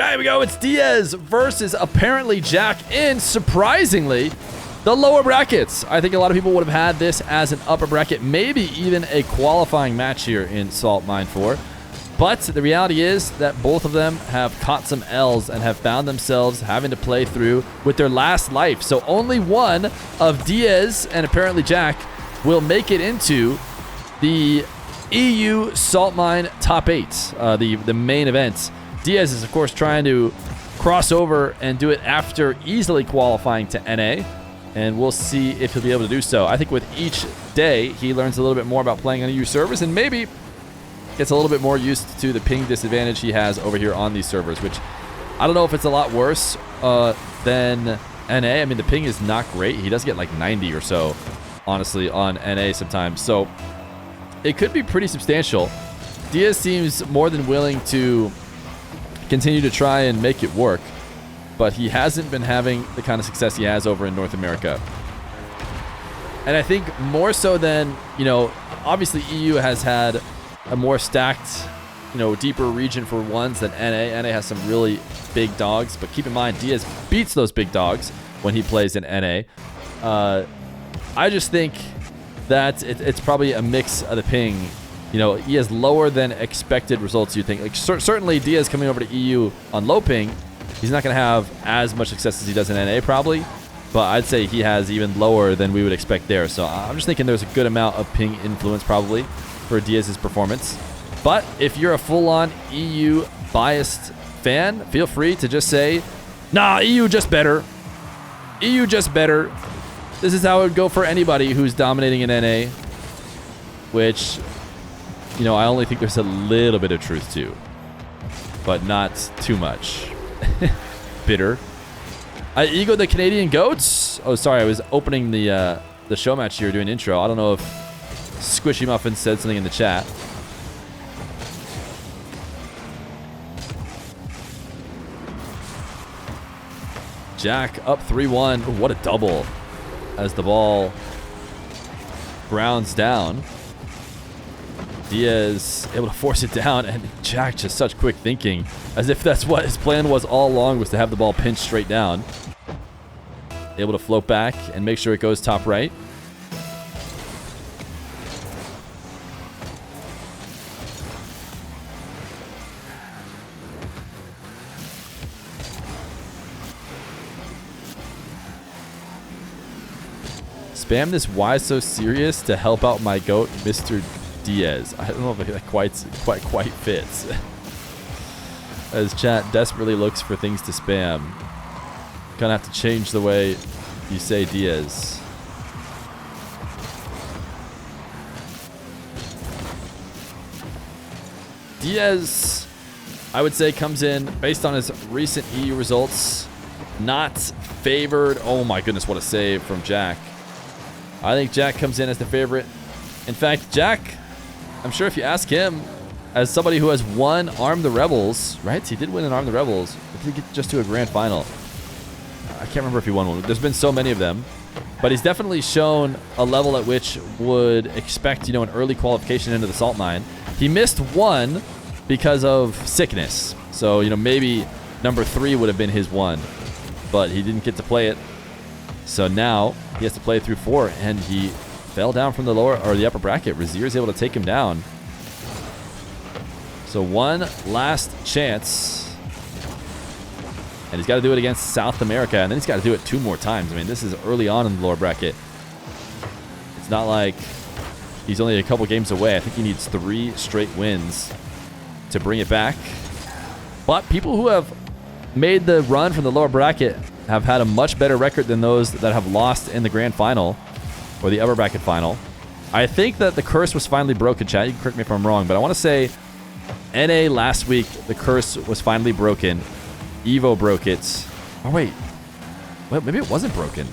There we go. It's Diaz versus ApparentlyJack in, surprisingly, the lower brackets. I think a lot of people would have had this as an upper bracket, maybe even a qualifying match here in Salt Mine 4. But the reality is that both of them have caught some L's and have found themselves having to play through with their last life. So only one of Diaz and ApparentlyJack will make it into the EU Salt Mine Top 8, the main event. Diaz is, of course, trying to cross over and do it after easily qualifying to NA, and we'll see if he'll be able to do so. I think with each day, he learns a little bit more about playing on EU servers and maybe gets a little bit more used to the ping disadvantage he has over here on these servers, which I don't know if it's a lot worse than NA. I mean, the ping is not great. He does get like 90 or so, honestly, on NA sometimes. So it could be pretty substantial. Diaz seems more than willing to continue to try and make it work, but he hasn't been having the kind of success he has over in North America. And I think more so than, obviously EU has had a more stacked, deeper region for ones than NA. NA has some really big dogs, but keep in mind, Diaz beats those big dogs when he plays in NA. I just think that it's probably a mix of the ping. He has lower than expected results, you think. Like, certainly Diaz coming over to EU on low ping, he's not going to have as much success as he does in NA probably, but I'd say he has even lower than we would expect there. So I'm just thinking there's a good amount of ping influence probably for Diaz's performance. But if you're a full-on EU biased fan, feel free to just say, nah, EU just better. EU just better. This is how it would go for anybody who's dominating in NA, which, I only think there's a little bit of truth to, but not too much. Bitter. I ego the Canadian goats. Oh, sorry, I was opening the show match here doing intro. I don't know if Squishy Muffin said something in the chat. Jack up 3-1. Ooh, what a double as the ball grounds down. Diaz able to force it down, and Jack just such quick thinking, as if that's what his plan was all along, was to have the ball pinched straight down. Able to float back and make sure it goes top right. Spam this why so serious to help out my goat, Mr. Diaz. I don't know if that quite fits. As chat desperately looks for things to spam. Gonna have to change the way you say Diaz. Diaz, I would say, comes in based on his recent EU results, not favored. Oh my goodness, what a save from Jack. I think Jack comes in as the favorite. In fact, Jack, I'm sure if you ask him, as somebody who has won Arm the Rebels, right? He did win an Arm the Rebels. Did he get just to a grand final? I can't remember if he won one. There's been so many of them. But he's definitely shown a level at which would expect, an early qualification into the Salt Mine. He missed one because of sickness. So, maybe number 3 would have been his one. But he didn't get to play it. So now he has to play through 4, and he fell down from the lower or the upper bracket. Razir is able to take him down. So one last chance, and he's got to do it against South America, and then he's got to do it 2 more times. I mean, this is early on in the lower bracket. It's not like he's only a couple games away. I think he needs 3 straight wins to bring it back. But people who have made the run from the lower bracket have had a much better record than those that have lost in the grand final or the upper bracket final. I think that the curse was finally broken, chat. You can correct me if I'm wrong, but I want to say NA last week, the curse was finally broken. Evo broke it. Oh, wait. Well, maybe it wasn't broken.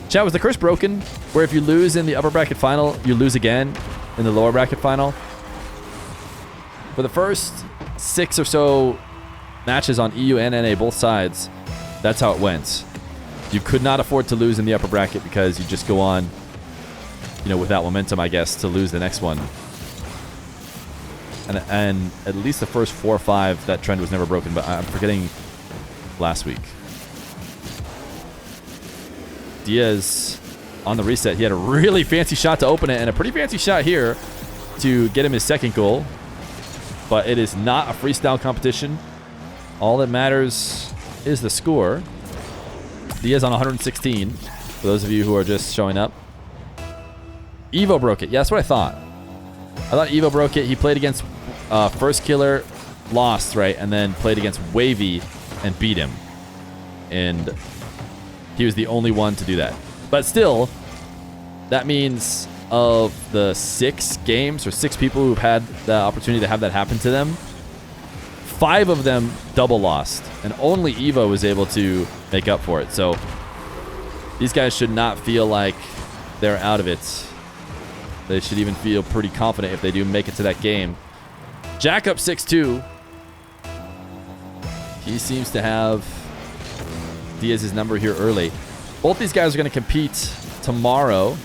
Chat, was the curse broken where if you lose in the upper bracket final, you lose again in the lower bracket final? For the first 6 or so matches on EU and NA, both sides, that's how it went. You could not afford to lose in the upper bracket because you just go on, without momentum, I guess, to lose the next one. and at least the first 4 or 5, that trend was never broken, but I'm forgetting last week. Diaz on the reset. He had a really fancy shot to open it and a pretty fancy shot here to get him his second goal. But it is not a freestyle competition. All that matters is the score. Diaz on 116, for those of you who are just showing up. Evo broke it. Yeah, that's what I thought. I thought Evo broke it. He played against First Killer, lost, right? And then played against Wavy and beat him. And he was the only one to do that. But still, that means of the 6 games or 6 people who've had the opportunity to have that happen to them, 5 of them double lost. And only Evo was able to make up for it. So these guys should not feel like they're out of it. They should even feel pretty confident if they do make it to that game. Jack up 6-2. He seems to have Diaz's number here early. Both these guys are going to compete tomorrow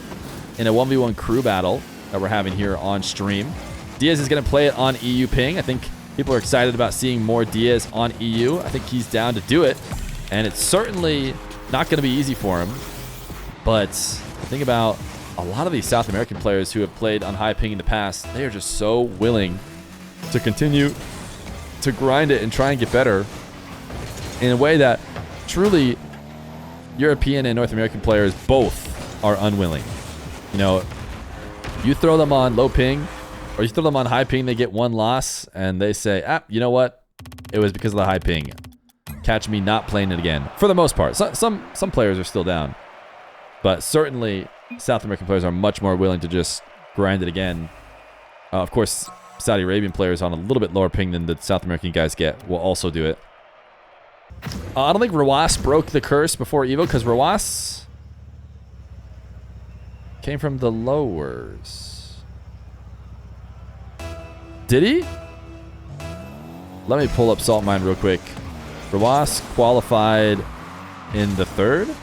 in a 1v1 crew battle that we're having here on stream. Diaz is going to play it on EU ping. I think people are excited about seeing more Diaz on EU. I think he's down to do it. And it's certainly not going to be easy for him. But think about a lot of these South American players who have played on high ping in the past. They are just so willing to continue to grind it and try and get better in a way that truly European and North American players both are unwilling. You know, you throw them on low ping or you throw them on high ping, they get 1 loss and they say, you know what? It was because of the high ping. Catch me not playing it again. For the most part. Some players are still down. But certainly South American players are much more willing to just grind it again. Of course, Saudi Arabian players on a little bit lower ping than the South American guys get will also do it. I don't think Rawas broke the curse before Evo because Rawas came from the lowers. Did he? Let me pull up Salt Mine real quick. Rawas qualified in the 3rd.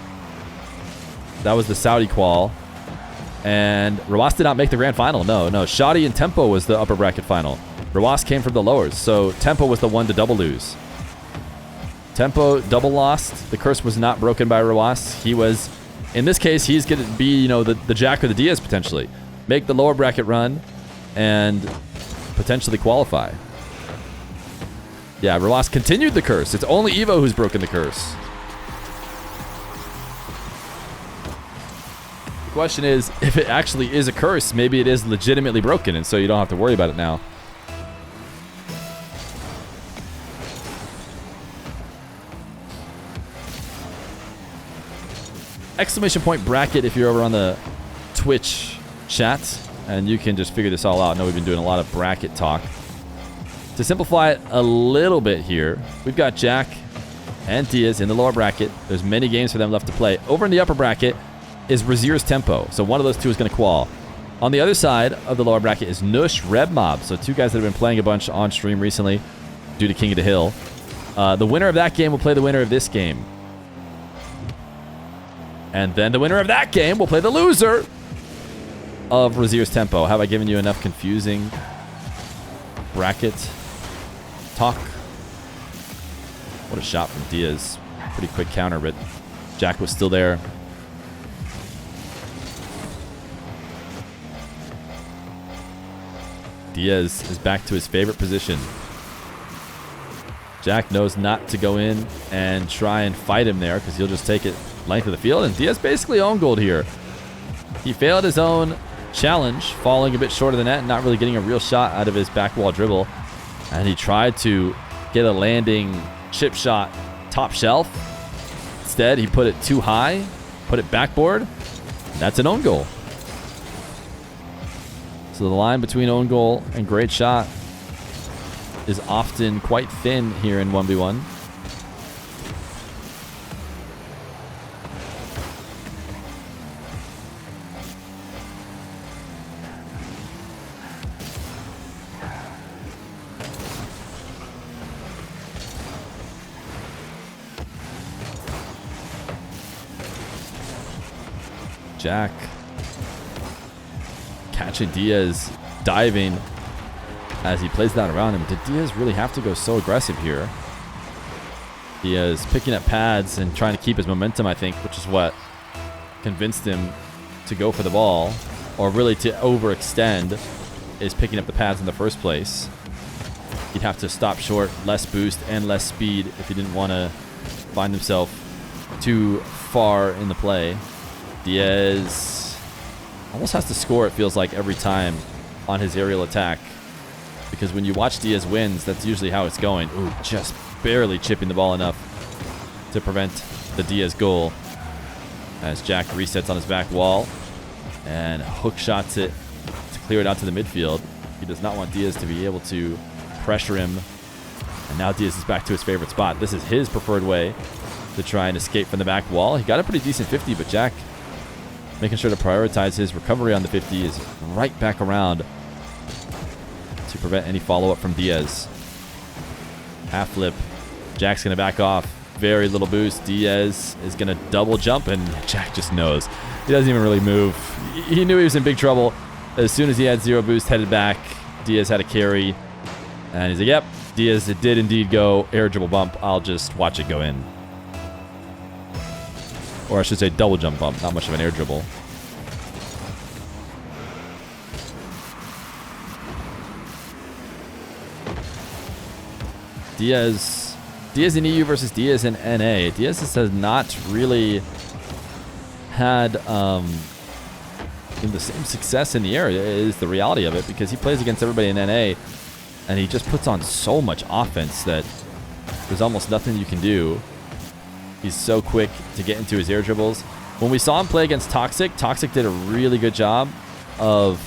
That was the Saudi qual. And Rawas did not make the grand final. No. Shadi and Tempo was the upper bracket final. Rawas came from the lowers. So Tempo was the one to double lose. Tempo double lost. The curse was not broken by Rawas. He was, in this case, he's going to be, the Jack or the Diaz potentially. Make the lower bracket run and potentially qualify. Yeah, Rawas continued the curse. It's only Evo who's broken the curse. The question is, if it actually is a curse, maybe it is legitimately broken, and so you don't have to worry about it now. Exclamation point bracket if you're over on the Twitch chat, and you can just figure this all out. I know we've been doing a lot of bracket talk. To simplify it a little bit here, we've got Jack and Diaz in the lower bracket. There's many games for them left to play. Over in the upper bracket is Razir's Tempo. So one of those two is going to qual. On the other side of the lower bracket is Nush Reb Mob. So 2 guys that have been playing a bunch on stream recently due to King of the Hill. The winner of that game will play the winner of this game. And then the winner of that game will play the loser of Razir's Tempo. Have I given you enough confusing bracket talk? What a shot from Diaz. Pretty quick counter, but Jack was still there. Diaz is back to his favorite position. Jack knows not to go in and try and fight him there because he'll just take it length of the field. And Diaz basically own goaled here. He failed his own challenge, falling a bit short of the net and not really getting a real shot out of his back wall dribble. And he tried to get a landing chip shot top shelf. Instead, he put it too high, put it backboard. That's an own goal. So the line between own goal and great shot is often quite thin here in 1v1. Jack catching Diaz diving as he plays that around him. Did Diaz really have to go so aggressive here? Diaz picking up pads and trying to keep his momentum, I think, which is what convinced him to go for the ball, or really to overextend, is picking up the pads in the first place. He'd have to stop short, less boost and less speed if he didn't want to find himself too far in the play. Diaz almost has to score, it feels like, every time on his aerial attack, because when you watch Diaz wins, that's usually how it's going. Ooh, just barely chipping the ball enough to prevent the Diaz goal, as Jack resets on his back wall and hook shots it to clear it out to the midfield. He does not want Diaz to be able to pressure him. And now Diaz is back to his favorite spot. This is his preferred way to try and escape from the back wall. He got a pretty decent 50, but Jack, making sure to prioritize his recovery on the 50, is right back around to prevent any follow-up from Diaz. Half flip. Jack's going to back off. Very little boost. Diaz is going to double jump, and Jack just knows. He doesn't even really move. He knew he was in big trouble. As soon as he had zero boost, headed back. Diaz had a carry, and he's like, yep, Diaz, it did indeed go air dribble bump. I'll just watch it go in. Or I should say double jump bump, not much of an air dribble. Diaz in EU versus Diaz in NA. Diaz has not really had the same success in the air, is the reality of it, because he plays against everybody in NA and he just puts on so much offense that there's almost nothing you can do. He's so quick to get into his air dribbles. When we saw him play against Toxic, Toxic did a really good job of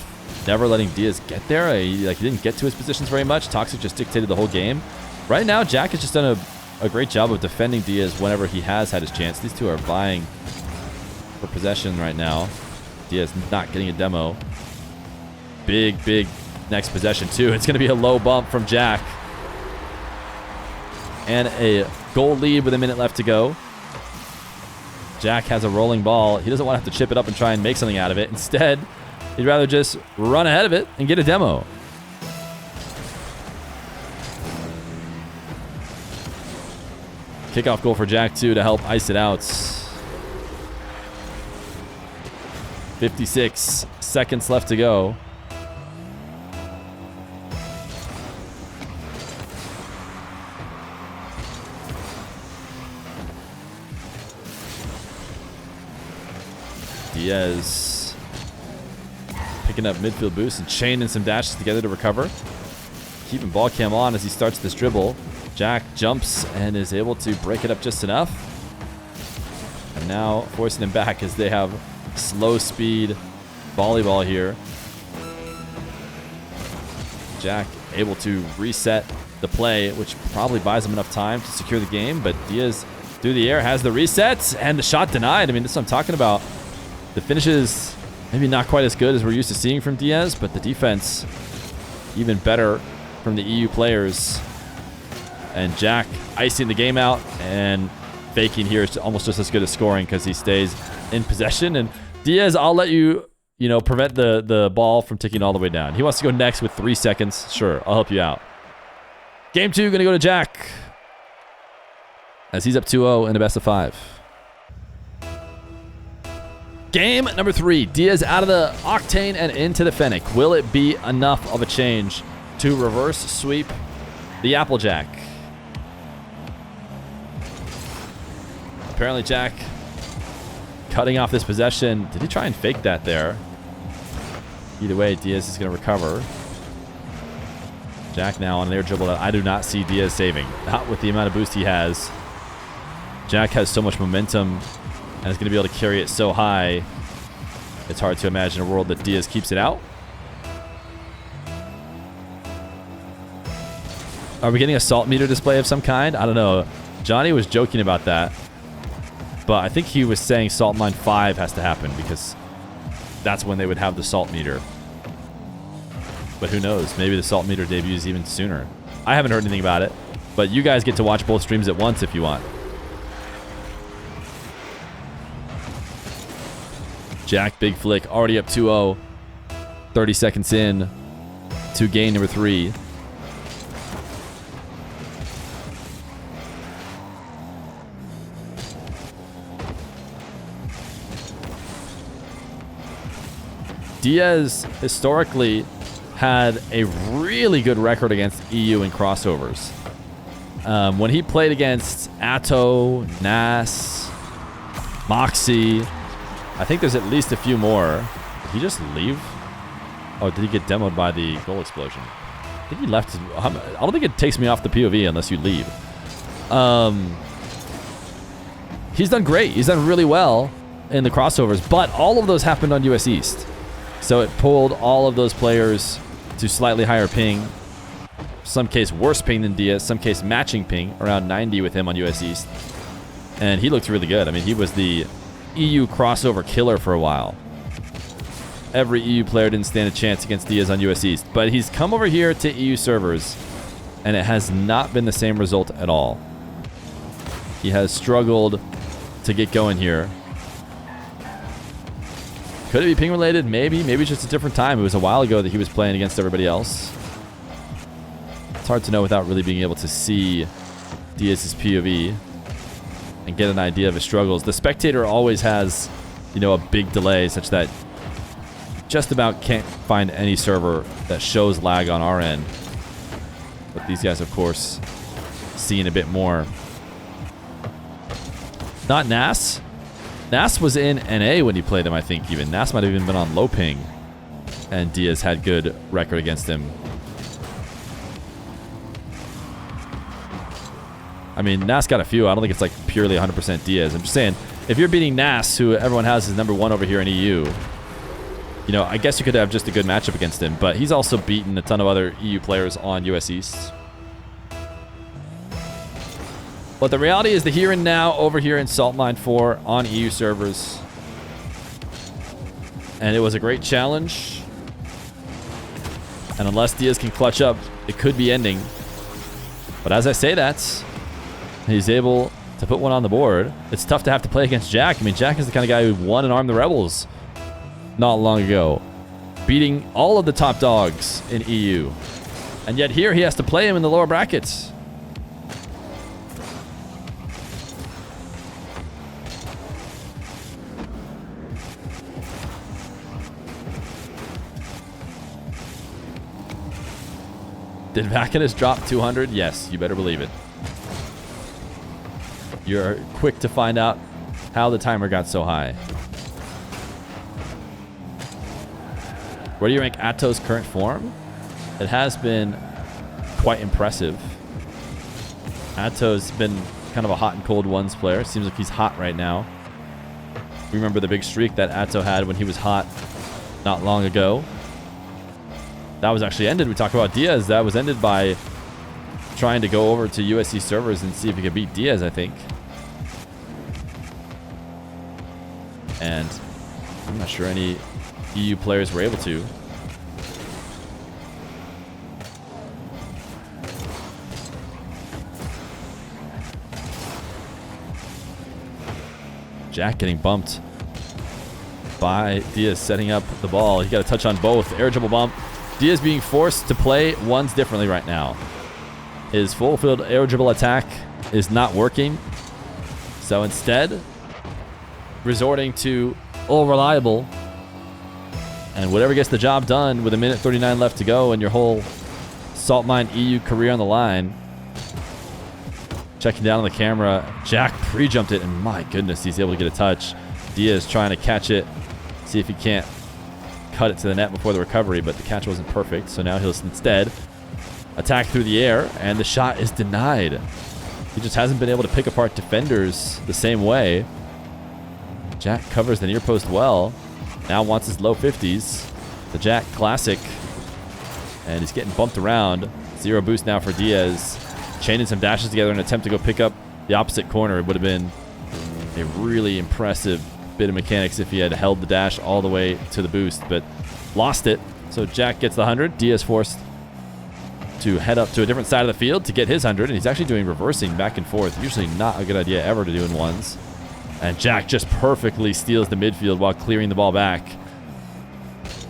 never letting Diaz get there. He didn't get to his positions very much. Toxic just dictated the whole game. Right now, Jack has just done a great job of defending Diaz whenever he has had his chance. These two are vying for possession right now. Diaz not getting a demo. Big next possession, too. It's going to be a low bump from Jack. And a goal lead with a minute left to go. Jack has a rolling ball. He doesn't want to have to chip it up and try and make something out of it. Instead, he'd rather just run ahead of it and get a demo. Kickoff goal for Jack, too, to help ice it out. 56 seconds left to go. Diaz picking up midfield boost and chaining some dashes together to recover. Keeping ball cam on as he starts this dribble. Jack jumps and is able to break it up just enough. And now forcing him back as they have slow speed volleyball here. Jack able to reset the play, which probably buys him enough time to secure the game. But Diaz through the air has the reset and the shot denied. I mean, this is what I'm talking about. The finish is maybe not quite as good as we're used to seeing from Diaz, but the defense even better from the EU players. And Jack icing the game out, and faking here is almost just as good as scoring because he stays in possession. And Diaz, I'll let you, prevent the ball from ticking all the way down. He wants to go next with 3 seconds. Sure, I'll help you out. Game 2 going to go to Jack as he's up 2-0 in a best of 5. Game number 3. Diaz out of the Octane and into the Fennec. Will it be enough of a change to reverse sweep the ApparentlyJack? ApparentlyJack cutting off this possession. Did he try and fake that there? Either way, Diaz is going to recover. Jack now on an air dribble that I do not see Diaz saving. Not with the amount of boost he has. Jack has so much momentum and is going to be able to carry it so high. It's hard to imagine a world that Diaz keeps it out. Are we getting a salt meter display of some kind? I don't know. Johnny was joking about that. But I think he was saying Salt Mine 5 has to happen because that's when they would have the salt meter. But who knows? Maybe the salt meter debuts even sooner. I haven't heard anything about it. But you guys get to watch both streams at once if you want. Jack, big flick, already up 2-0. 30 seconds in to game number 3. Diaz historically had a really good record against EU in crossovers. When he played against Atto, Nas, Moxie, I think there's at least a few more. Did he just leave? Oh, did he get demoed by the goal explosion? I think he left. I don't think it takes me off the POV unless you leave. He's done great. He's done really well in the crossovers, but all of those happened on US East. So it pulled all of those players to slightly higher ping. Some case worse ping than Diaz, some case matching ping, around 90 with him on US East. And he looked really good. I mean, he was the EU crossover killer for a while. Every EU player didn't stand a chance against Diaz on US East. But he's come over here to EU servers, and it has not been the same result at all. He has struggled to get going here. Could it be ping related? Maybe. Maybe it's just a different time. It was a while ago that he was playing against everybody else. It's hard to know without really being able to see Diaz's POV and get an idea of his struggles. The spectator always has, you know, a big delay such that just about can't find any server that shows lag on our end. But these guys, of course, seeing a bit more. Not Nas. Nas was in NA when he played him, I think, even. Nas might have even been on low ping. And Diaz had good record against him. I mean, Nas got a few. I don't think it's like purely 100% Diaz. I'm just saying, if you're beating Nas, who everyone has as #1 over here in EU, you know, I guess you could have just a good matchup against him. But he's also beaten a ton of other EU players on US East. But the reality is the here and now over here in Salt Mine 4 on EU servers. And it was a great challenge. And unless Diaz can clutch up, it could be ending. But as I say that, he's able to put one on the board. It's tough to have to play against Jack. I mean, Jack is the kind of guy who won and armed the Rebels not long ago, beating all of the top dogs in EU. And yet here he has to play him in the lower brackets. Did Vakinus drop 200? Yes, you better believe it. You're quick to find out how the timer got so high. Where do you rank Atto's current form? It has been quite impressive. Atto's been kind of a hot and cold ones player. Seems like he's hot right now. Remember the big streak that Atto had when he was hot not long ago. That was actually ended. We talked about Diaz. That was ended by trying to go over to USC servers and see if he could beat Diaz, I think. And I'm not sure any EU players were able to. Jack getting bumped by Diaz setting up the ball. He got a touch on both. Air dribble bump. Diaz being forced to play ones differently right now. His full field air dribble attack is not working. So instead, resorting to all reliable and whatever gets the job done with 1:39 left to go and your whole Salt Mine EU career on the line. Checking down on the camera. Jack pre-jumped it, and my goodness, he's able to get a touch. Diaz trying to catch it, see if he can't cut it to the net before the recovery, but the catch wasn't perfect, so now he'll instead attack through the air, and the shot is denied. He just hasn't been able to pick apart defenders the same way. Jack covers the near post well. Now wants his low 50s. The Jack classic. And he's getting bumped around. Zero boost now for Diaz. Chaining some dashes together in an attempt to go pick up the opposite corner. It would have been a really impressive bit of mechanics if he had held the dash all the way to the boost, but lost it. So Jack gets the 100. Diaz forced to head up to a different side of the field to get his 100, and he's actually doing reversing back and forth. Usually not a good idea ever to do in ones. And Jack just perfectly steals the midfield while clearing the ball back.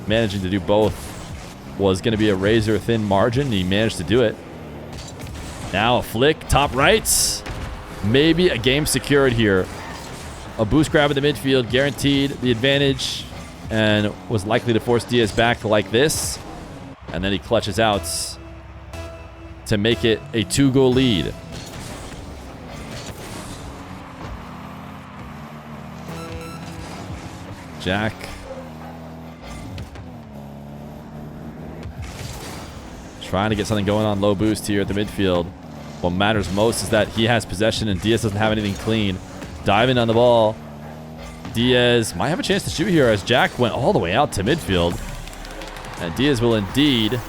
Managing to do both was going to be a razor thin margin, and he managed to do it. Now a flick, top rights. Maybe a game secured here. A boost grab in the midfield, guaranteed the advantage. and was likely to force Diaz back like this. And then he clutches out to make it a 2-goal lead. Jack. Trying to get something going on low boost here at the midfield. What matters most is that he has possession and Diaz doesn't have anything clean. Diving on the ball. Diaz might have a chance to shoot here as Jack went all the way out to midfield. And Diaz will indeed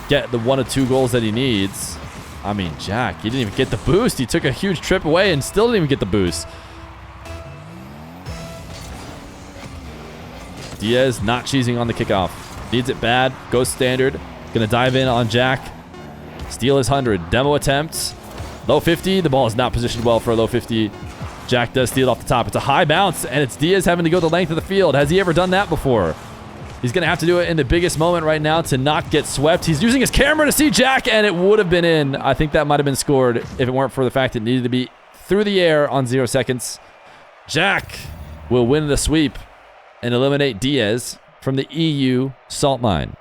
get the 1 of 2 goals that he needs. I mean, Jack, he didn't even get the boost. He took a huge trip away and still didn't even get the boost. Diaz not cheesing on the kickoff. Needs it bad. Goes standard. Gonna dive in on Jack. Steal his 100. Demo attempt. Low 50. The ball is not positioned well for a low 50. Jack does steal it off the top. It's a high bounce, and it's Diaz having to go the length of the field. Has he ever done that before? He's going to have to do it in the biggest moment right now to not get swept. He's using his camera to see Jack, and it would have been in. I think that might have been scored if it weren't for the fact it needed to be through the air on 0 seconds. Jack will win the sweep and eliminate Diaz from the EU salt mine.